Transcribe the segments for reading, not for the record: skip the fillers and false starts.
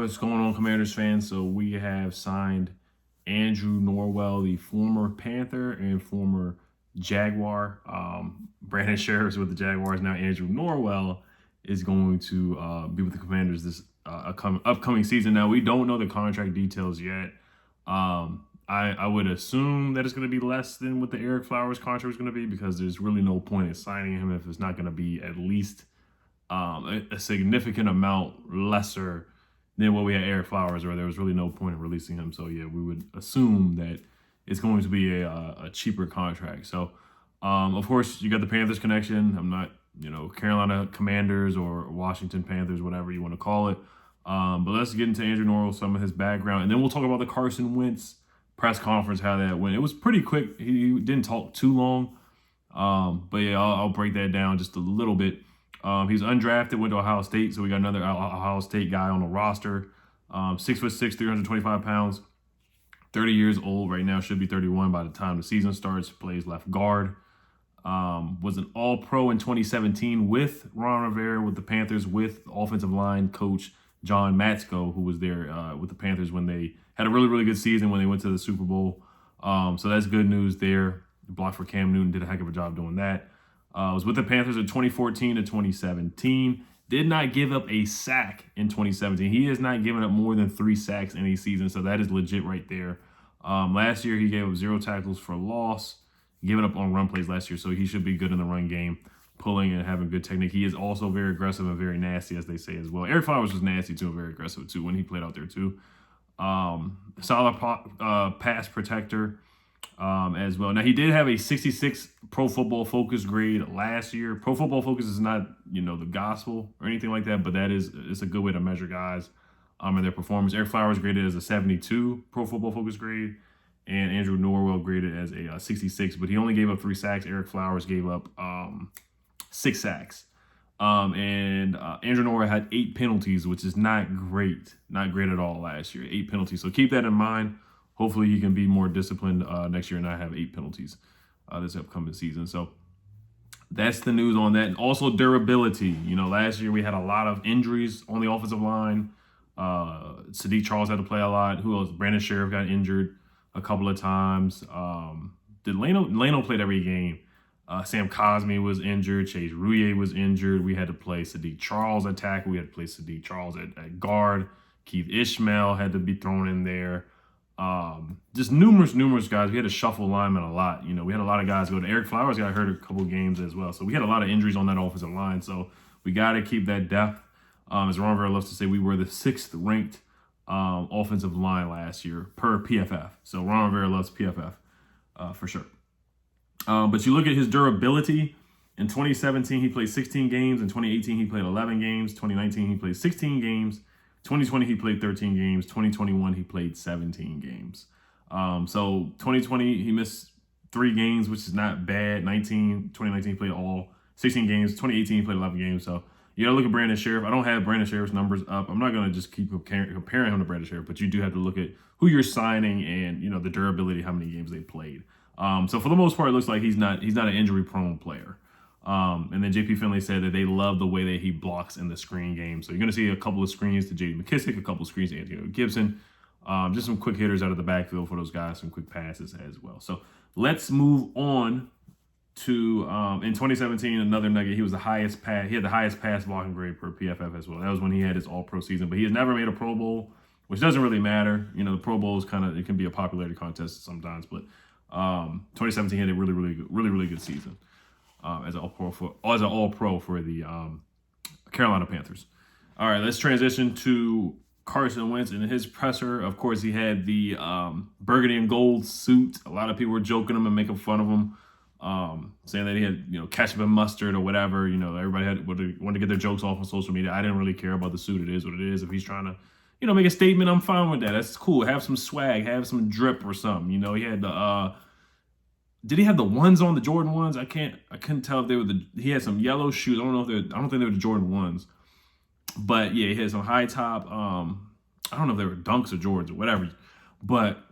What's going on, Commanders fans? So we have signed Andrew Norwell, the former Panther and former Jaguar. Brandon Sheriff's with the Jaguars now. Andrew Norwell is going to be with the Commanders this upcoming season. Now, we don't know the contract details yet. I would assume that it's going to be less than what the Eric Flowers contract is going to be, because there's really no point in signing him if it's not going to be at least a significant amount lesser than what we had Eric Flowers, or there was really no point in releasing him. So yeah, we would assume that it's going to be a cheaper contract. So of course you got the Panthers connection. I'm not, Carolina Commanders or Washington Panthers, whatever you want to call it. But let's get into Andrew Norwell, some of his background, and then we'll talk about the Carson Wentz press conference, how that went. It was pretty quick. He didn't talk too long. But yeah, I'll break that down just a little bit. He's undrafted, went to Ohio State, so we got another Ohio State guy on the roster. 6'6", 325 pounds, 30 years old right now, should be 31 by the time the season starts. Plays left guard. Was an All-Pro in 2017 with Ron Rivera with the Panthers, with offensive line coach John Matsko, who was there with the Panthers when they had a really, really good season when they went to the Super Bowl. So that's good news there. Blocked for Cam Newton, did a heck of a job doing that. Was with the Panthers in 2014 to 2017. Did not give up a sack in 2017. He has not given up more than 3 sacks in a season, so that is legit right there. Last year, he gave up 0 tackles for loss, giving up on run plays last year, so he should be good in the run game, pulling and having good technique. He is also very aggressive and very nasty, as they say as well. Eric Flowers was nasty too and very aggressive too when he played out there too. Solid pass protector. As well. Now, he did have a 66 Pro Football Focus grade last year. Pro Football Focus is not, the gospel or anything like that, but it's a good way to measure guys and their performance. Eric Flowers graded as a 72 Pro Football Focus grade, and Andrew Norwell graded as a 66, but he only gave up 3 sacks. Eric Flowers gave up 6 sacks. And Andrew Norwell had 8 penalties, which is not great at all last year. 8 penalties. So keep that in mind. Hopefully he can be more disciplined next year and not have 8 penalties this upcoming season. So that's the news on that. And also durability. Last year we had a lot of injuries on the offensive line. Sadiq Charles had to play a lot. Who else? Brandon Sheriff got injured a couple of times. Leno played every game. Sam Cosme was injured. Chase Rouillet was injured. We had to play Sadiq Charles at tackle. We had to play Sadiq Charles at guard. Keith Ishmael had to be thrown in there. Just numerous guys. We had to shuffle linemen a lot. We had a lot of guys go to. Eric Flowers got hurt a couple games as well. So we had a lot of injuries on that offensive line. So we got to keep that depth. As Ron Rivera loves to say, we were the 6th ranked offensive line last year per PFF. So Ron Rivera loves PFF for sure. But you look at his durability. In 2017, he played 16 games. In 2018, he played 11 games. 2019, he played 16 games. 2020, he played 13 games. 2021, he played 17 games. So 2020, he missed 3 games, which is not bad. 2019, he played all 16 games. 2018, he played 11 games. So you got to look at Brandon Sheriff. I don't have Brandon Sheriff's numbers up. I'm not going to just keep comparing him to Brandon Sheriff, but you do have to look at who you're signing and, the durability, how many games they played. So for the most part, it looks like he's not an injury-prone player. And then JP Finley said that they love the way that he blocks in the screen game. So you're going to see a couple of screens to J.D. McKissick, a couple of screens to Antonio Gibson. Just some quick hitters out of the backfield for those guys, some quick passes as well. So let's move on to in 2017, another nugget. He was he had the highest pass blocking grade per PFF as well. That was when he had his All-Pro season, but he has never made a Pro Bowl, which doesn't really matter. The Pro Bowl is it can be a popularity contest sometimes, but 2017 he had a really good season. As an all-pro for the Carolina Panthers. All right, let's transition to Carson Wentz and his presser. Of course, he had the burgundy and gold suit. A lot of people were joking him and making fun of him, saying that he had ketchup and mustard or whatever. Everybody wanted to get their jokes off on social media. I didn't really care about the suit. It is what it is. If he's trying to make a statement, I'm fine with that. That's cool. Have some swag. Have some drip or something. He had the. Did he have the ones on, the Jordan ones? I couldn't tell if they were he had some yellow shoes. I don't think they were the Jordan ones. But yeah, he had some high top, I don't know if they were Dunks or Jordans or whatever. But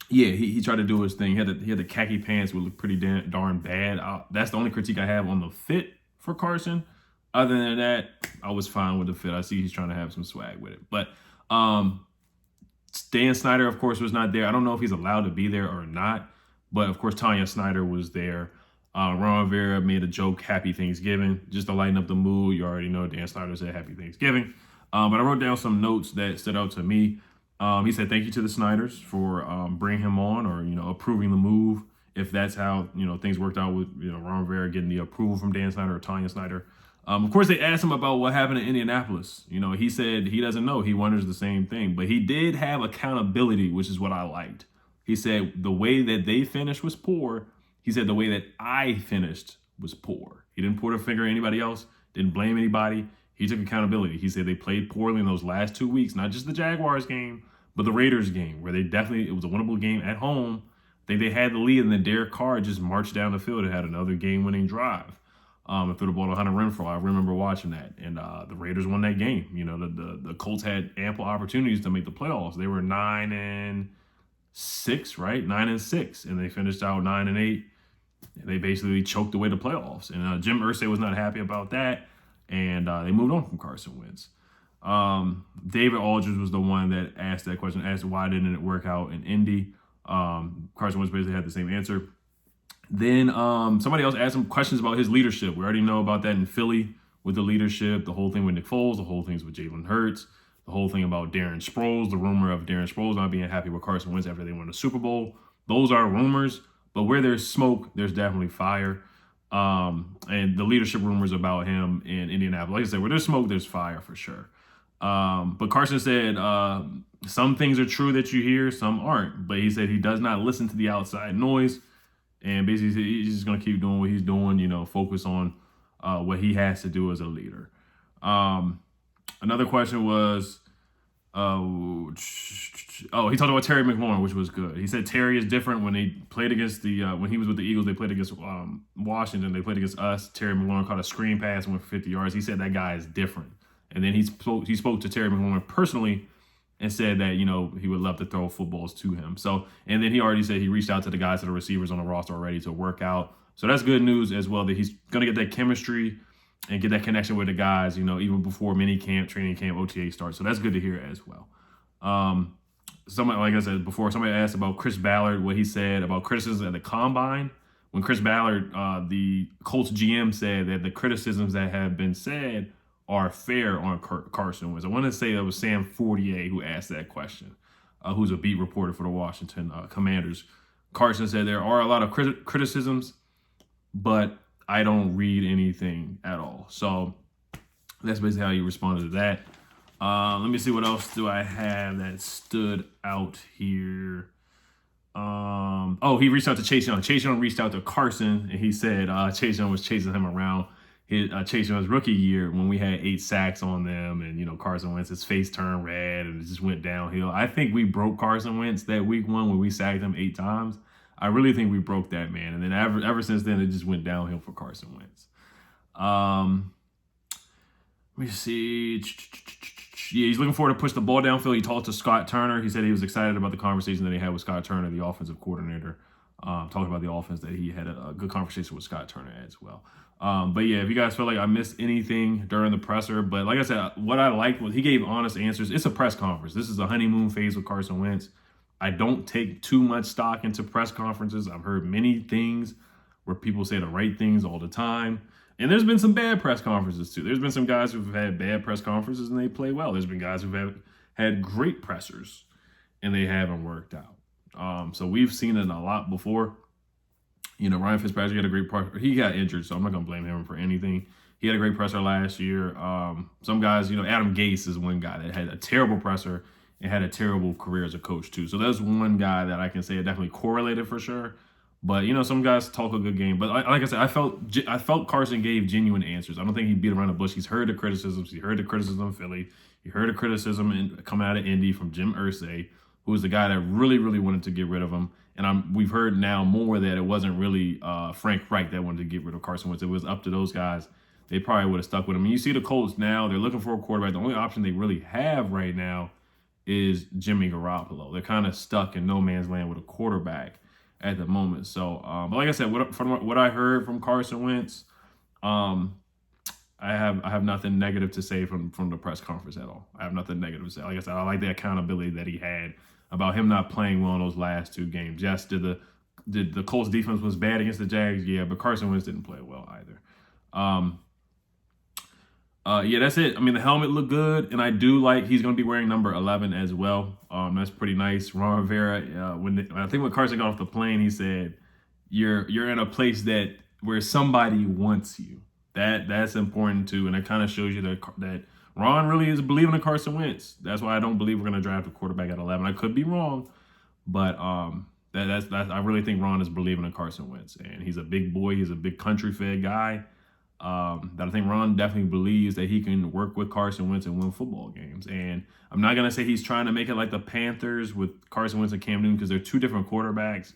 yeah, he tried to do his thing. He had the khaki pants, would look pretty darn bad. That's the only critique I have on the fit for Carson. Other than that, I was fine with the fit. I see he's trying to have some swag with it. But Dan Snyder, of course, was not there. I don't know if he's allowed to be there or not, but of course, Tanya Snyder was there. Ron Rivera made a joke, Happy Thanksgiving, just to lighten up the mood. You already know Dan Snyder said Happy Thanksgiving. But I wrote down some notes that stood out to me. He said, thank you to the Snyders for bringing him on, or, approving the move. If that's how, things worked out with, Ron Rivera getting the approval from Dan Snyder or Tanya Snyder. Of course, they asked him about what happened in Indianapolis. He said he doesn't know. He wonders the same thing. But he did have accountability, which is what I liked. He said the way that they finished was poor. He said the way that I finished was poor. He didn't point a finger at anybody else, didn't blame anybody. He took accountability. He said they played poorly in those last 2 weeks, not just the Jaguars game, but the Raiders game, where it was a winnable game at home. I think they had the lead, and then Derek Carr just marched down the field and had another game-winning drive. And threw the ball to Hunter Renfrow. I remember watching that. And the Raiders won that game. The Colts had ample opportunities to make the playoffs. They were 9-6, right? 9-6. And they finished out 9-8. They basically choked away the playoffs. And Jim Irsay was not happy about that. And they moved on from Carson Wentz. David Aldridge was the one that asked that question, asked why didn't it work out in Indy. Carson Wentz basically had the same answer. Then somebody else asked him questions about his leadership. We already know about that in Philly with the leadership, the whole thing with Nick Foles, the whole things with Jalen Hurts, the whole thing about Darren Sproles, the rumor of Darren Sproles not being happy with Carson Wentz after they won the Super Bowl. Those are rumors, but where there's smoke, there's definitely fire. And the leadership rumors about him in Indianapolis, like I said, where there's smoke, there's fire for sure. But Carson said some things are true that you hear, some aren't. But he said he does not listen to the outside noise. And basically, he's just going to keep doing what he's doing, focus on what he has to do as a leader. Another question was, he talked about Terry McLaurin, which was good. He said Terry is different when they played against when he was with the Eagles, they played against Washington, they played against us. Terry McLaurin caught a screen pass and went for 50 yards. He said that guy is different. And then he spoke to Terry McLaurin personally and said that, he would love to throw footballs to him. So, and then he already said he reached out to the guys, to the receivers on the roster already to work out. So that's good news as well, that he's going to get that chemistry and get that connection with the guys, even before mini camp, training camp, OTA starts. So that's good to hear as well. Somebody, like I said before, somebody asked about Chris Ballard, what he said about criticism at the Combine. When Chris Ballard, the Colts GM, said that the criticisms that have been said are fair on Carson Wentz. I want to say that was Sam Fortier who asked that question, who's a beat reporter for the Washington Commanders. Carson said there are a lot of criticisms, but I don't read anything at all. So that's basically how he responded to that. Let me see, what else do I have that stood out here? He reached out to Chase Young. Chase Young reached out to Carson, and he said Chase Young was chasing him around Chase Young's rookie year when we had 8 sacks on them, and Carson Wentz, his face turned red and it just went downhill. I think we broke Carson Wentz that week 1 when we sacked him 8 times. I really think we broke that, man. And then ever since then, it just went downhill for Carson Wentz. Let me see. Yeah, he's looking forward to push the ball downfield. He talked to Scott Turner. He said he was excited about the conversation that he had with Scott Turner, the offensive coordinator. Talking about the offense, that he had a good conversation with Scott Turner as well. But yeah, if you guys feel like I missed anything during the presser, but like I said, what I liked was he gave honest answers. It's a press conference. This is a honeymoon phase with Carson Wentz. I don't take too much stock into press conferences. I've heard many things where people say the right things all the time. And there's been some bad press conferences too. There's been some guys who've had bad press conferences and they play well. There's been guys who've had great pressers and they haven't worked out. So we've seen it a lot before. Ryan Fitzpatrick had a great presser. He got injured, so I'm not going to blame him for anything. He had a great presser last year. Some guys, Adam Gase is one guy that had a terrible presser and had a terrible career as a coach too. So that's one guy that I can say it definitely correlated for sure. But, some guys talk a good game. But like I said, I felt Carson gave genuine answers. I don't think he beat around the bush. He's heard the criticisms. He heard the criticism of Philly. He heard the criticism coming out of Indy from Jim Irsay, who was the guy that really, really wanted to get rid of him. And we've heard now more that it wasn't really Frank Reich that wanted to get rid of Carson Wentz. It was up to those guys. They probably would have stuck with him. And you see the Colts now, they're looking for a quarterback. The only option they really have right now is Jimmy Garoppolo. They're kind of stuck in no man's land with a quarterback at the moment. So, but like I said, from what I heard from Carson Wentz, I have nothing negative to say from the press conference at all. I have nothing negative to say. Like I said, I like the accountability that he had about him not playing well in those last 2 games. Yes, did the Colts defense was bad against the Jags? Yeah, but Carson Wentz didn't play well either. Yeah, that's it. I mean, the helmet looked good, and I do like he's going to be wearing number 11 as well. That's pretty nice. Ron Rivera, I think when Carson got off the plane, he said, "You're in a place where somebody wants you." That's important too, and it kind of shows you that Ron really is believing in Carson Wentz. That's why I don't believe we're going to draft a quarterback at 11. I could be wrong, but that's I really think Ron is believing in Carson Wentz, and he's a big boy. He's a big country fed guy. That I think Ron definitely believes that he can work with Carson Wentz and win football games. And I'm not going to say he's trying to make it like the Panthers with Carson Wentz and Cam Newton, because they're 2 different quarterbacks,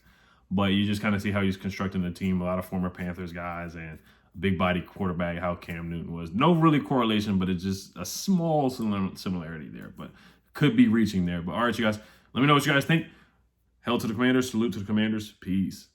but you just kind of see how he's constructing the team. A lot of former Panthers guys and big body quarterback, how Cam Newton was. No really correlation, but it's just a small similarity there, but could be reaching there. But all right, you guys, let me know what you guys think. Hail to the Commanders. Salute to the Commanders. Peace.